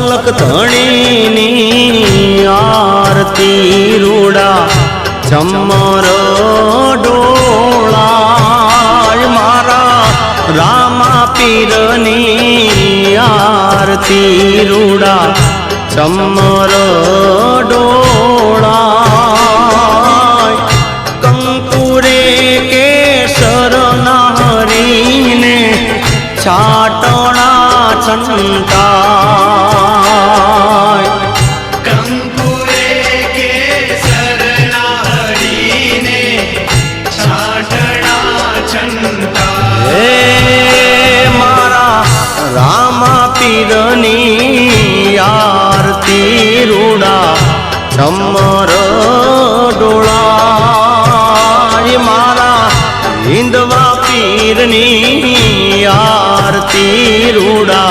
અલક ધણીની આરતી રૂડા ચમર ડોળાય મારા રામા પીરની આરતી રૂડા ચમર ડોળાય કંકુરે કેસર નાહરીને છાટણા છંટાય કંકુરે કેસર નાહરીને છાટણા છંટાય હે મારા રામા પીરની આરતી રૂડા ચમર ડોળાય મારા હિંદવા પીરની આરતી રૂડા